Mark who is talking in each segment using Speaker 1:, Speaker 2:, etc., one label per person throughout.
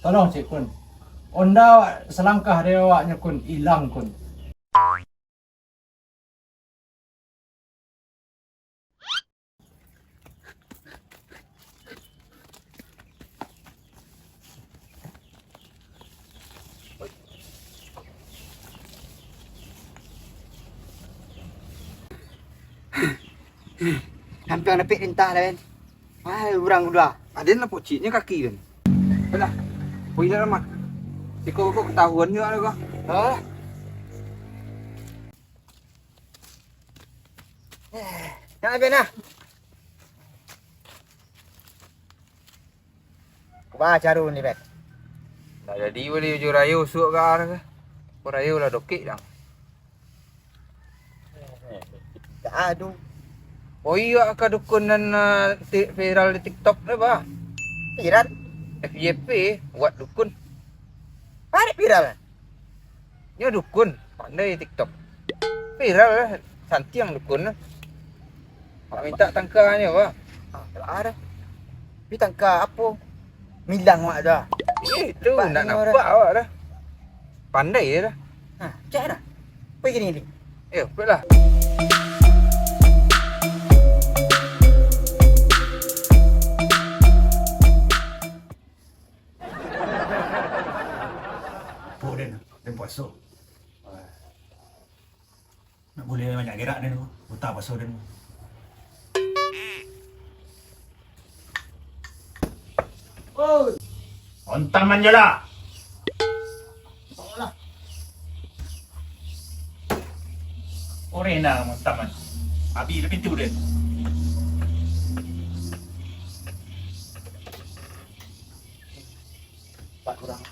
Speaker 1: Tolong cik kun. Onda selangkah dari awaknya kun hilang kun.
Speaker 2: Hampir dapat rintah dah kan. Orang udah. Ada lah pociknya kaki kan. Belah. Pergi dalam mat. Kau ketahuan juga lah kau. Ha? Nak habis nah. Wah, caru ni bet.
Speaker 3: Tak jadi boleh ujung raya usuk ke arah ke. Kau raya lah dokik dah.
Speaker 2: Tak ada.
Speaker 3: Oh iya ke dukunan viral di TikTok ni bah.
Speaker 2: Viral.
Speaker 3: FYP buat dukun.
Speaker 2: Ada viral.
Speaker 3: Dia dukun pandai TikTok. Viral lah. Santiang dukun lah. Nak minta tangkahnya bah.
Speaker 2: Tak ada. Tapi tangkap apa? Milang mak dah.
Speaker 3: Itu nak nampak awak dah. Pandai dah.
Speaker 2: Cak dah. Pergi ni.
Speaker 3: Baiklah.
Speaker 4: Dan puasa. Nak boleh banyak gerak dia tu. Utah puasa dia tu.
Speaker 2: Oh.
Speaker 4: Ontaman je lah.
Speaker 2: Tolak.
Speaker 4: Orang nak ontaman. Abi lebih pintu dia.
Speaker 2: Empat orang.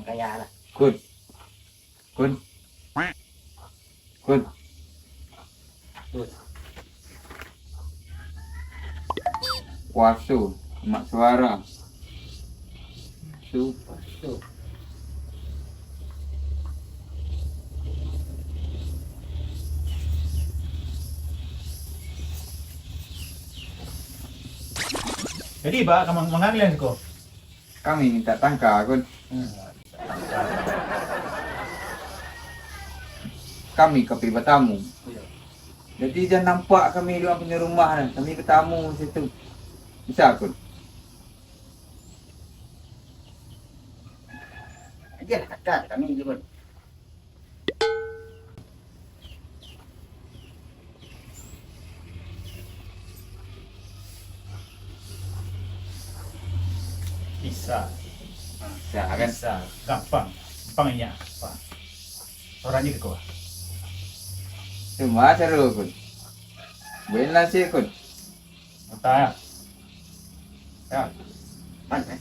Speaker 2: Kaya lah.
Speaker 3: Kun. Kun. Kun. Puasu. Mak suara. Su.
Speaker 4: Jadi ba kamu mengambil ko.
Speaker 3: Kami minta tangkah kun. Kami kopi bertamu. Jadi jangan nampak kami di punya rumah dah. Kami bertamu situ. Bisa kun.
Speaker 2: Dia kata kami juga.
Speaker 4: Bisa.
Speaker 3: Bisa kan?
Speaker 4: Bisa. Gampang. Gampang inya. Pak. Orangnya ke kau.
Speaker 3: Cuma seru kun. Benar sih kun.
Speaker 4: Utah ya. Ya.
Speaker 2: Pandai.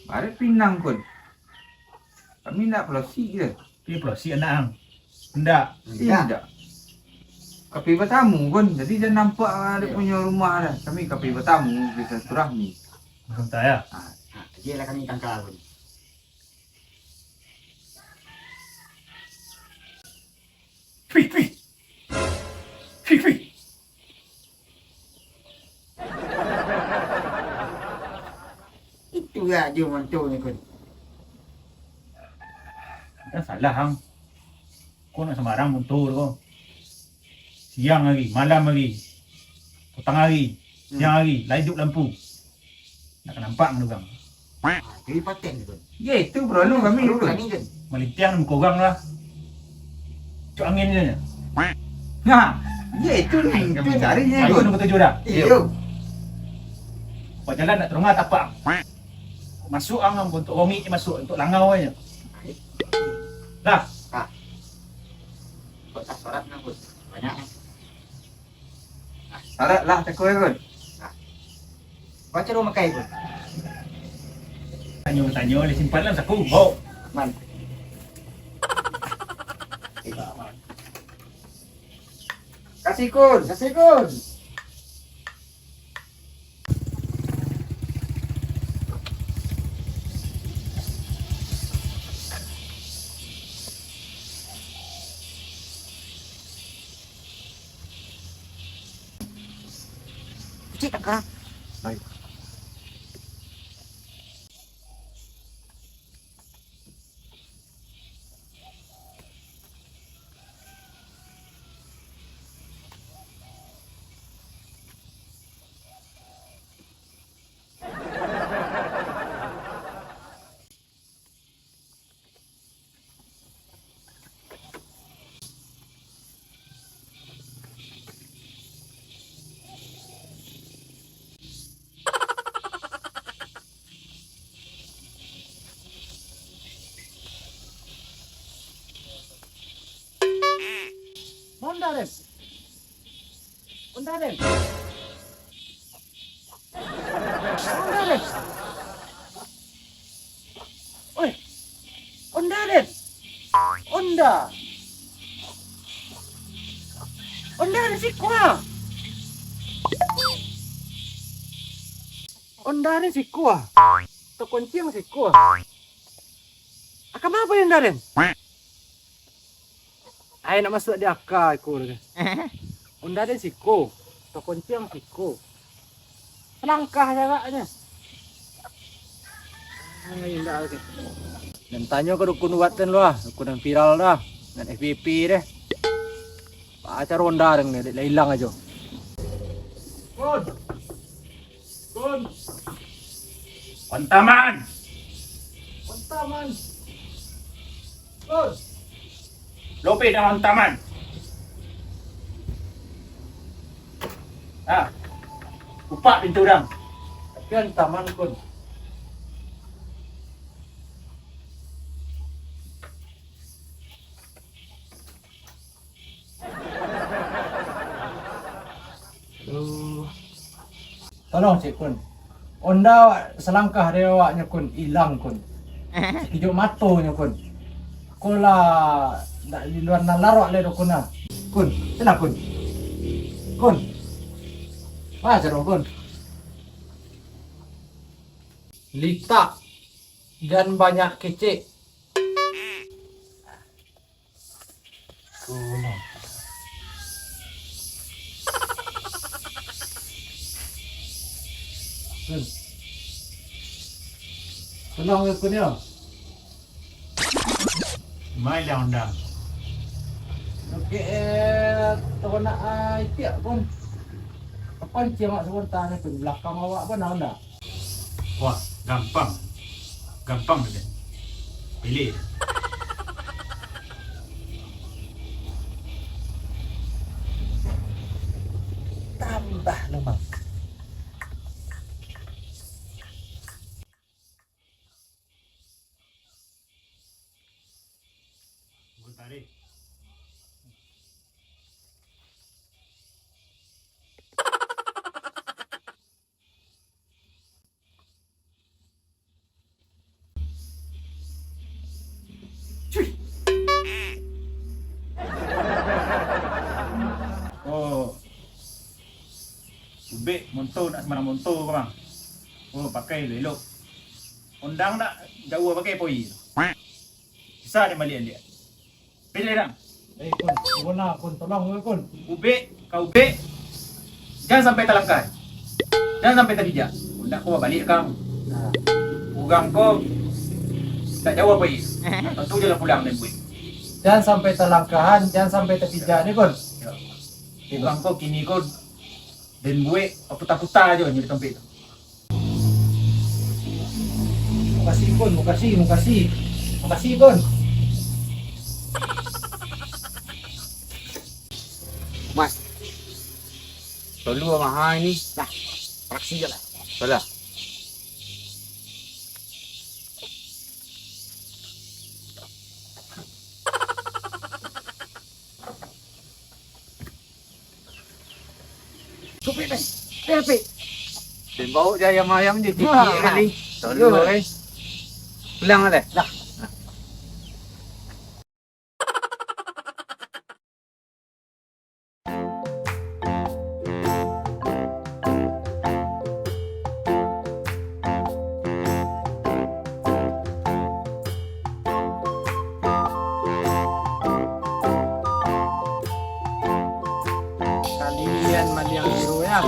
Speaker 3: Mari pinang kun. Kami nak pelosi je.
Speaker 4: Ini prosi anak ang. Hendak.
Speaker 3: Tidak. Kopi bertamu kun. Jadi jangan nampak dia punya rumah dah. Kami kopi bertamu bisa silaturahmi.
Speaker 4: Utah ya.
Speaker 2: Dia lah kami tangkap.
Speaker 4: Fih, fih. Fih, fih.
Speaker 2: Itu lah dia mantul ni kun.
Speaker 4: Kan salah hang. Kau nak sembarang muntur kau. Siang lagi, malam lagi. Petang hari, siang hari, hidup lampu. Nak nampak mana orang.
Speaker 2: Jadi paten kun.
Speaker 3: Ya itu perlu kami
Speaker 2: Perlu
Speaker 3: kun.
Speaker 2: kami kun.
Speaker 4: Melitiang muka orang lah. Cuk angin je.
Speaker 3: Nah, ya itu nih kami carinya
Speaker 4: Ayo
Speaker 3: kun.
Speaker 4: nombor 7 dah.
Speaker 2: Iyo.
Speaker 4: Kau jalan nak terungat tapak. Masuk ang untuk romi masuk untuk langau aja. Dah.
Speaker 2: Kau tak solat nak kun. Banyak.
Speaker 3: Syarat lah cakap kun.
Speaker 2: Baca rumah kai kun.
Speaker 4: Tanya disimpan dalam saku. Oh.
Speaker 2: Man.
Speaker 3: Kasih kun.
Speaker 2: Kasih kun. Cik tangkah.
Speaker 1: Baik. Onda Den. Onda Den. Onda Den. Oi. Onda Den. Onda. Onda Den si kuah. Onda Den si kuah. To kuncing si kuah. Akam apa yang Den? Ay nak masuk di akal ko. Onda Den siko. To kuncing siko. Selangkah jaraknya. Ay indah lagi. Dan tanya ke dukun buatan lu ah, dukun yang viral dah. Dan FVP deh. Acara Onda deng deh, hilang aja. Kun. Kun.
Speaker 4: Ontaman.
Speaker 1: Ontaman. Kun.
Speaker 4: Lope dan ontaman. Ah. Buka pintu dang.
Speaker 1: Tapi Ontaman kun. Tolong cik kun. Onda selangkah dari awaknya kun, hilang kun. Hidup matonya kun. Kola nak di luar nalar le dukun ah. Kun, kenapa kun? Kun. Baca dong kun. Lita dan banyak kecik. Kun. Kun. Tolong ya kun ya.
Speaker 4: Mai dah ondang.
Speaker 1: Okey, tahu nak tiap pun. Apa yang mak sebentar ni tu belakang awak pun nak.
Speaker 4: Wah, gampang. Gampang saja. Pilih.
Speaker 1: Tambah lemah.
Speaker 4: Gue tarik. Oh. Ubek monto nak sembarang monto kau bang. Oh, pakai elok. Ondang nak jauh pakai poi. Bisa dia balik dia. Pilih dah.
Speaker 1: Kun, guna kun tolong kun.
Speaker 4: Ubek, kau ubek. Jangan sampai terlangkai. Jangan sampai terpijak. Ondang kau balik kang.
Speaker 1: Nah,
Speaker 4: Ugang kau tak jauh apa is. Tentu je lah pulang dan buat.
Speaker 1: jangan sampai terlangkahan, jangan sampai terpijak ni kun.
Speaker 4: Ugang kau kini kau dan buat putar-putar aja di tempat itu.
Speaker 1: Makasih kun, makasih kun.
Speaker 2: Mas. Tolu mahal ini. Dah. Fraksi je lah. Betul.
Speaker 1: Supik ni. Supik.
Speaker 2: Dan bau je ayam-ayam je tikik kali. Tolu pulang ada. Dah.
Speaker 1: Kalian maliang biru ya.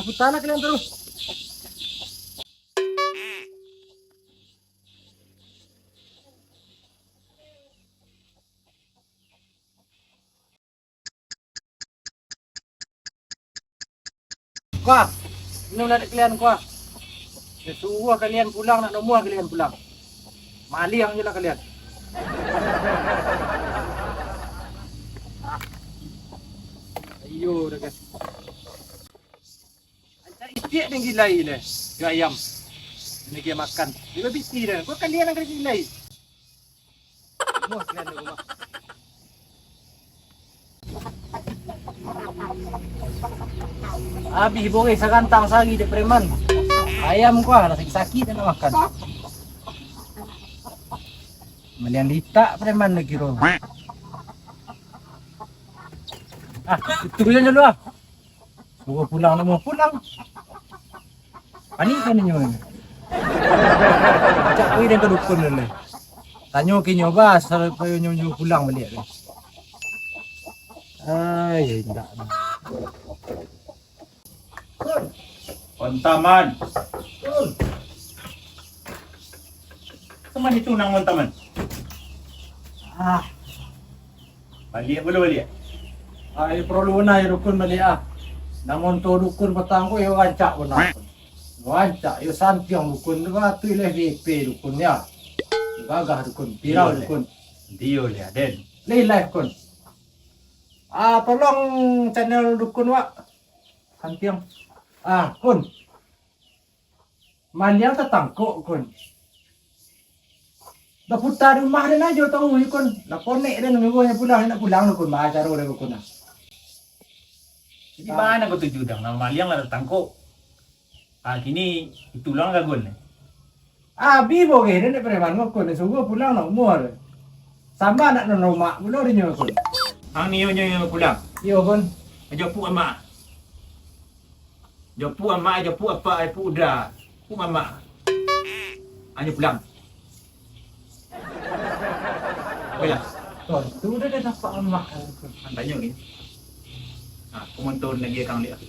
Speaker 1: Aku tanah kalian terus. Kuah, ini udah kalian kuah. Semua kalian pulang, nak semua kalian pulang. Maliang je lah kalian. Ayo dah guys. Cari istiak yang gilai dah. Dia ayam. Ini dia makan. Dia biti dah. Kau kalian yang kena gilai. Semua kalian di rumah. Habis boleh serantang sari dia preman. Ayam kuah nak sakit-sakit dia nak makan. Melian litak preman lagi roh. Itu dia dulu ah. Suruh pulang nak mau pulang. Panik kan ni nyonya. Cak koi dan kedukun dulu. Tanya ke nyoba supaya nyonya pulang balik tu. Ai, tak.
Speaker 4: Kontaman. Teman itu nang kontaman. Balik boleh balik.
Speaker 1: Ai perlu na dukun balik ah. Namun tu dukun petang ko yo rancak pun nak. Rancak yo santiang dukun tu tu le VP dukun ya. Gagah dukun, pirau dukun.
Speaker 4: Dio le Aden.
Speaker 1: Le live kun. Tolong channel dukun wak. Santiang. Kun. Maliang tetangkuk kun. Dah putar rumah dia aja tahu ni kun. Dah konek dia nunggu pulang nak pulang kun. Bah cara dia kun.
Speaker 4: Jadi mana kau tuju dang? Nama Maliang lah tangko. Kini itulang gagun.
Speaker 1: Bibo ke dia nak preman kun. Sungguh pulang nak umur. Sama nak rumah belum dia kun.
Speaker 4: Ang niyo pulang.
Speaker 1: Yo kun.
Speaker 4: Jopu ama. Jopu ama, jopu apa, jopu udah. Pu mama. Hanya pulang. Boleh.
Speaker 1: Tu dah nampak emak.
Speaker 4: Tanya ni. Komentar lagi kang dia.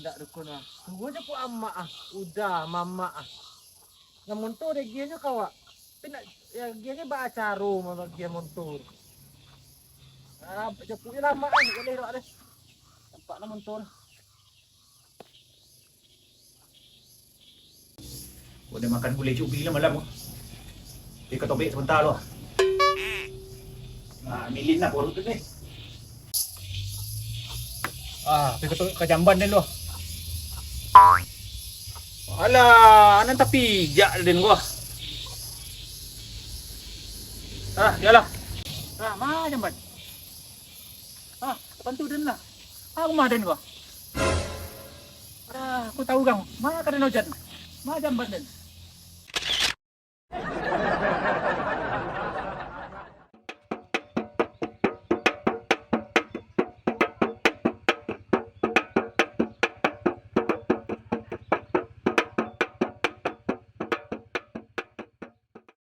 Speaker 1: Tak dukun ah. Tunggu je pun amak ah. Udah mama ah. Yang montor dia gianya kau ah. Tapi nak yang gianya ba acara mama dia montor. Cepuk je lama ah. Boleh dak deh. Nampaklah montor.
Speaker 4: Boleh makan boleh cubi lah malam. Dia ke topik sebentar loh. Milin lah baru tu ni. Dia ke jamban ni loh. Alah, anan tapi jak den gua. Yalah. Mana jamban? Bantu den lah. Rumah den gua. Aku tahu kang. Mana kada nojan? Mana jamban den?